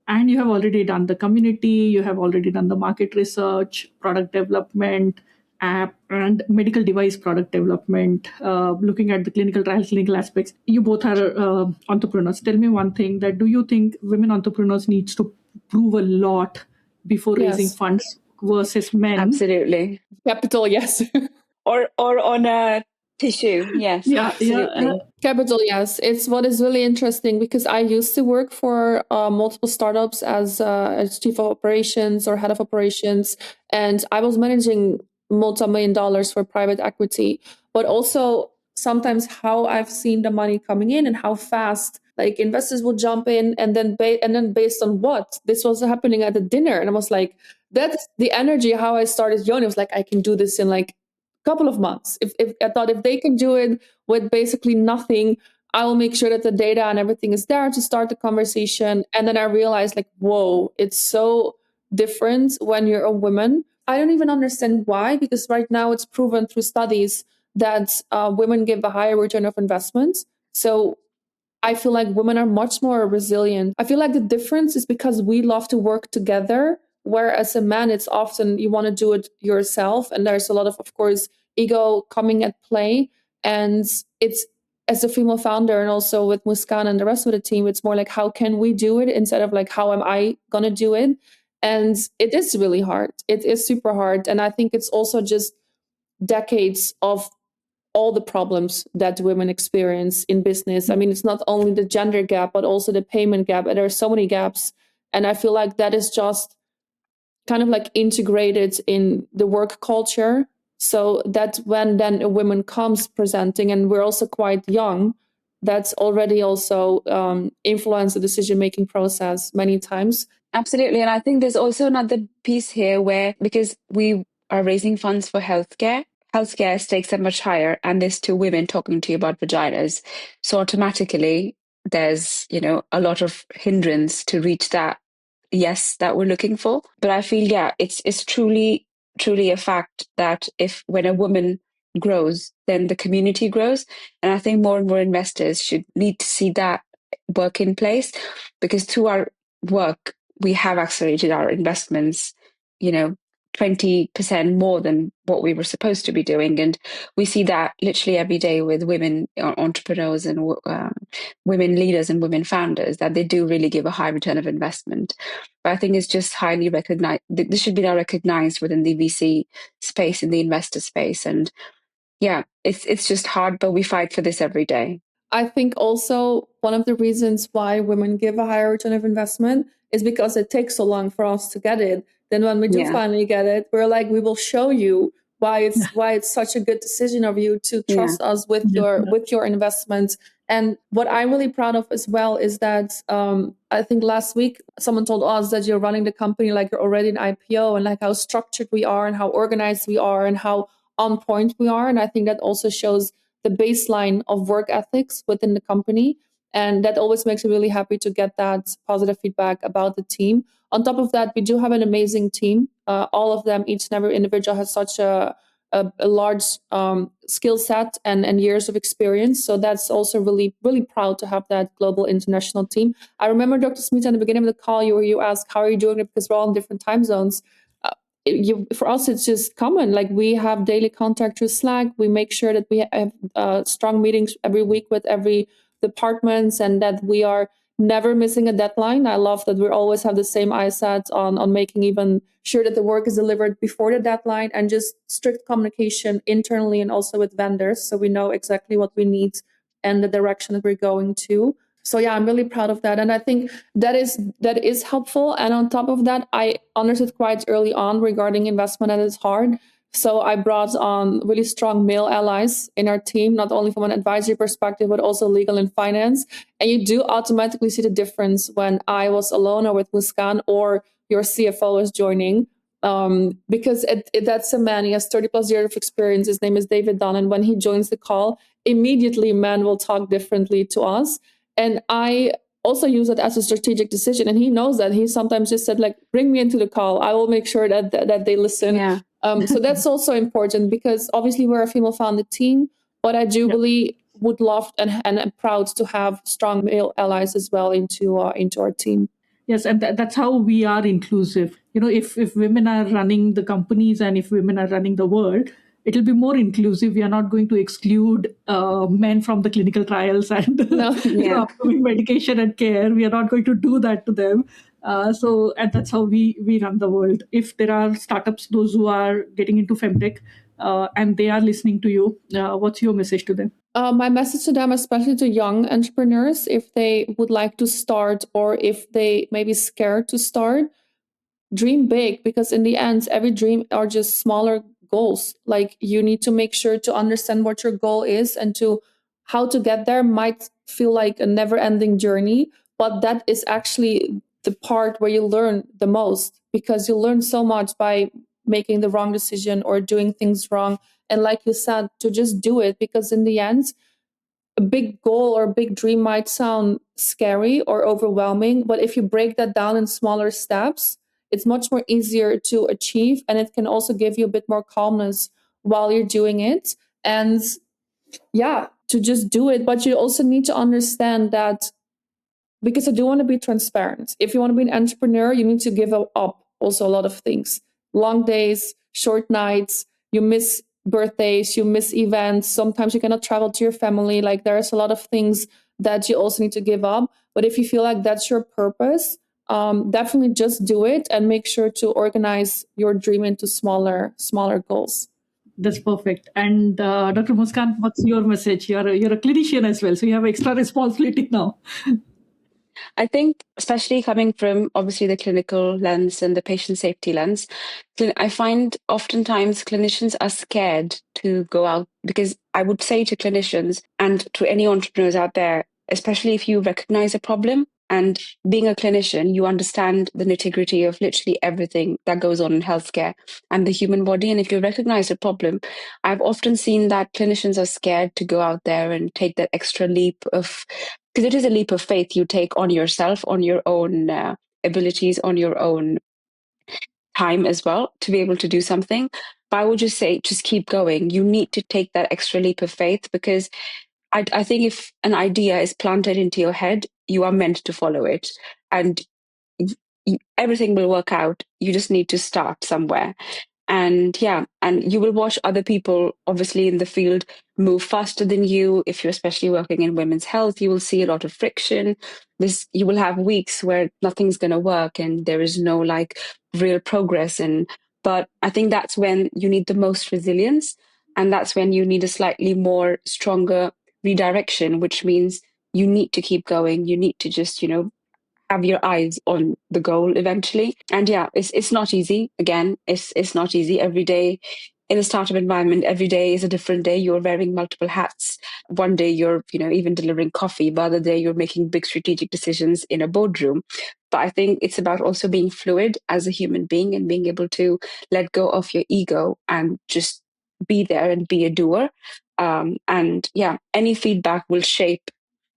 And you have already done the community, you have already done the market research, product development, app and medical device product development, looking at the clinical trials, clinical aspects. You both are entrepreneurs. Tell me one thing, that do you think women entrepreneurs needs to prove a lot before raising funds versus men? Absolutely. Capital, yes. or on a tissue, yes. Absolutely. Capital, yes. It's what is really interesting, because I used to work for multiple startups as chief of operations or head of operations, and I was managing multi-million dollars for private equity. But also sometimes how I've seen the money coming in and how fast like investors would jump in, and then based on what this was happening at the dinner, and I was like, that's the energy how I started Yoni. I was like, I can do this in like couple of months. If I thought if they can do it with basically nothing, I will make sure that the data and everything is there to start the conversation. And then I realized like, whoa, it's so different when you're a woman. I don't even understand why, because right now it's proven through studies that women give a higher return of investment. So I feel like women are much more resilient. I feel like the difference is because we love to work together, whereas a man, it's often you want to do it yourself. And there's a lot of course, ego coming at play. And it's, as a female founder and also with Muskaan and the rest of the team, it's more like, how can we do it instead of like, how am I going to do it? And it is really hard. It is super hard. And I think it's also just decades of all the problems that women experience in business. I mean, it's not only the gender gap, but also the payment gap. And there are so many gaps. And I feel like that is just kind of like integrated in the work culture. So that when then a woman comes presenting, and we're also quite young, that's already also influenced the decision-making process many times. Absolutely. And I think there's also another piece here where, because we are raising funds for healthcare stakes are much higher, and there's two women talking to you about vaginas. So automatically there's, a lot of hindrance to reach that yes that we're looking for. But I feel, it's truly a fact that when a woman grows, then the community grows. And I think more and more investors should need to see that work in place, because through our work, we have accelerated our investments, 20% more than what we were supposed to be doing. And we see that literally every day with women entrepreneurs and women leaders and women founders, that they do really give a high return of investment. But I think it's just highly recognized. This should be now recognized within the VC space, in the investor space. And yeah, it's just hard, but we fight for this every day. I think also one of the reasons why women give a higher return of investment is because it takes so long for us to get it. Then when we do finally get it, we're like, we will show you why it's such a good decision of you to trust us with your investments. And what I'm really proud of as well is that I think last week someone told us that you're running the company like you're already an IPO, and like how structured we are and how organized we are and how on point we are. And I think that also shows the baseline of work ethics within the company. And that always makes me really happy to get that positive feedback about the team. On top of that, we do have an amazing team. All of them, each and every individual has such a large skill set and years of experience. So that's also really, really proud to have that global international team. I remember Dr. Smita in the beginning of the call, you asked, how are you doing it? Because we're all in different time zones. For us, it's just common. Like, we have daily contact through Slack. We make sure that we have strong meetings every week with every departments, and that we are never missing a deadline. I love that we always have the same eyesight on making even sure that the work is delivered before the deadline, and just strict communication internally and also with vendors, so we know exactly what we need and the direction that we're going to. So yeah, I'm really proud of that. And I think that is helpful. And on top of that, I understood quite early on regarding investment that it's hard. So I brought on really strong male allies in our team, not only from an advisory perspective, but also legal and finance. And you do automatically see the difference when I was alone or with Muskaan, or your CFO is joining. Because that's a man, he has 30 plus years of experience. His name is David Dunn. And when he joins the call, immediately men will talk differently to us. And I also use it as a strategic decision. And he knows that. He sometimes just said, like, bring me into the call. I will make sure that they listen. Yeah. So that's also important, because obviously we're a female-founded team, but I do really would love and am proud to have strong male allies as well into our team. Yes, and that's how we are inclusive. If women are running the companies and if women are running the world, it'll be more inclusive. We are not going to exclude men from the clinical trials and upcoming medication and care. We are not going to do that to them. And that's how we run the world. If there are startups, those who are getting into femtech, and they are listening to you, what's your message to them? My message to them, especially to young entrepreneurs, if they would like to start or if they may be scared to start, dream big, because in the end, every dream are just smaller goals. Like, you need to make sure to understand what your goal is, and to how to get there might feel like a never-ending journey, but that is actually the part where you learn the most, because you learn so much by making the wrong decision or doing things wrong. And like you said, to just do it, because in the end, a big goal or a big dream might sound scary or overwhelming, but if you break that down in smaller steps, it's much more easier to achieve, and it can also give you a bit more calmness while you're doing it. And yeah, to just do it. But you also need to understand that, because I do want to be transparent. If you want to be an entrepreneur, you need to give up also a lot of things. Long days, short nights, you miss birthdays, you miss events. Sometimes you cannot travel to your family. Like, there's a lot of things that you also need to give up. But if you feel like that's your purpose, definitely just do it, and make sure to organize your dream into smaller goals. That's perfect. And Dr. Muskaan, what's your message? You're a clinician as well, so you have extra responsibility now. I think, especially coming from obviously the clinical lens and the patient safety lens, I find oftentimes clinicians are scared to go out, because I would say to clinicians and to any entrepreneurs out there, especially if you recognize a problem, and being a clinician, you understand the nitty-gritty of literally everything that goes on in healthcare and the human body. And if you recognize a problem, I've often seen that clinicians are scared to go out there and take that extra leap of, because it is a leap of faith you take on yourself, on your own abilities, on your own time as well, to be able to do something. But I would just say, just keep going. You need to take that extra leap of faith, because I think if an idea is planted into your head, you are meant to follow it. And everything will work out. You just need to start somewhere. And and you will watch other people, obviously, in the field move faster than you. If you're especially working in women's health, you will see a lot of friction. You will have weeks where nothing's going to work and there is no like real progress. But I think that's when you need the most resilience. And that's when you need a slightly more stronger redirection, which means you need to keep going. You need to just, have your eyes on the goal eventually. And it's not easy. Again, it's not easy. Every day in a startup environment, every day is a different day. You're wearing multiple hats. One day you're, even delivering coffee. The other day you're making big strategic decisions in a boardroom. But I think it's about also being fluid as a human being and being able to let go of your ego and just be there and be a doer. Any feedback will shape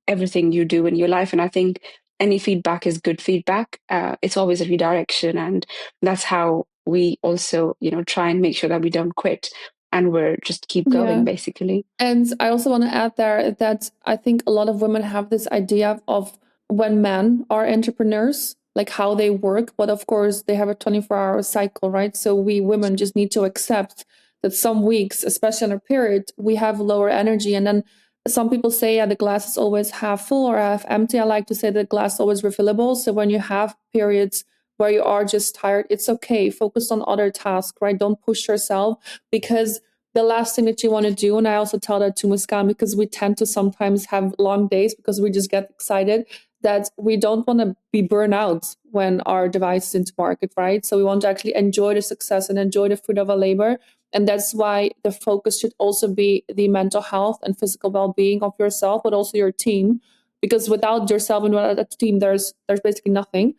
everything you do in your life. And I think any feedback is good feedback. It's always a redirection. And that's how we also, try and make sure that we don't quit and we're just keep going, basically. And I also want to add there that I think a lot of women have this idea of when men are entrepreneurs, like how they work. But of course, they have a 24-hour cycle, right? So we women just need to accept that some weeks, especially on our period, we have lower energy. And then some people say, yeah, the glass is always half full or half empty. I like to say the glass is always refillable. So when you have periods where you are just tired, it's okay. Focus on other tasks, right? Don't push yourself, because the last thing that you want to do, and I also tell that to Muskaan, because we tend to sometimes have long days because we just get excited, that we don't want to be burned out when our device is into market, right? So we want to actually enjoy the success and enjoy the fruit of our labor. And that's why the focus should also be the mental health and physical well-being of yourself, but also your team. Because without yourself and without the team, there's basically nothing.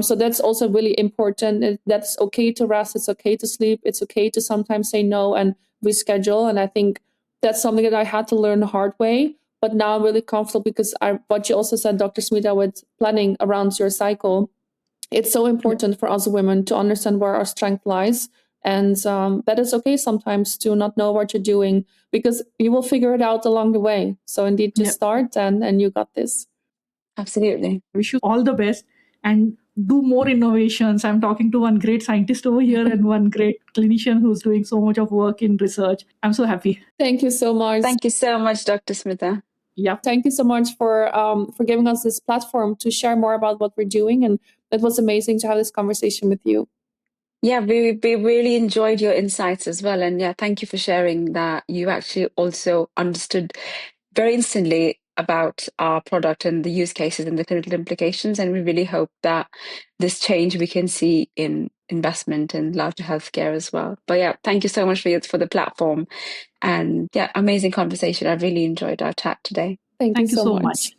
So that's also really important. That's okay to rest. It's okay to sleep. It's okay to sometimes say no and reschedule. And I think that's something that I had to learn the hard way. But now I'm really comfortable because what you also said, Dr. Smita, with planning around your cycle, it's so important for us women to understand where our strength lies. And that is okay sometimes to not know what you're doing, because you will figure it out along the way. So indeed, just start and you got this. Absolutely. Wish you all the best and do more innovations. I'm talking to one great scientist over here and one great clinician who's doing so much of work in research. I'm so happy. Thank you so much. Thank you so much, Dr. Smita. Yeah, thank you so much for giving us this platform to share more about what we're doing. And it was amazing to have this conversation with you. Yeah, we really enjoyed your insights as well. And thank you for sharing that you actually also understood very instantly about our product and the use cases and the clinical implications. And we really hope that this change we can see in investment in larger healthcare as well. But thank you so much for the platform. And amazing conversation. I really enjoyed our chat today. Thank you so much.